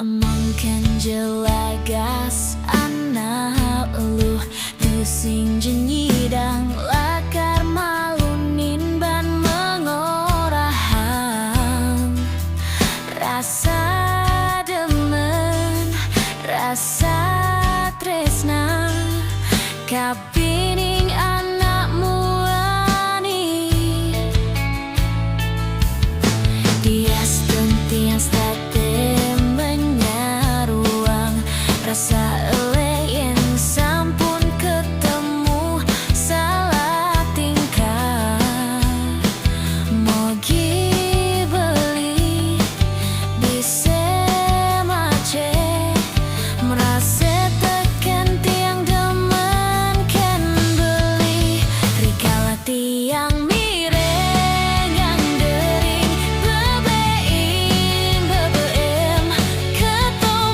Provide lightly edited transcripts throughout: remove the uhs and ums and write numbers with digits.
Mungkin jelagas anak elu tusing jenyidang lakar malunin ban mengorahan rasa demen rasa tresna kapining anakmu ani dia stunti yang rasa eleyen sampun ketemu salah tingkah mogi beli bisa mace merasa tekan tiang demen kan beli rikala tiang mireng yang dering bebein bebeem ketemu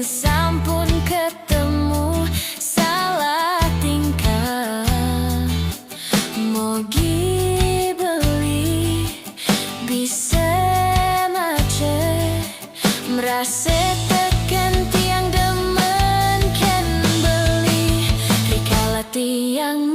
sampun ketemu salah tingkah mogi beli bisa mace merasa tekan tiang demen kan beli rikala tiang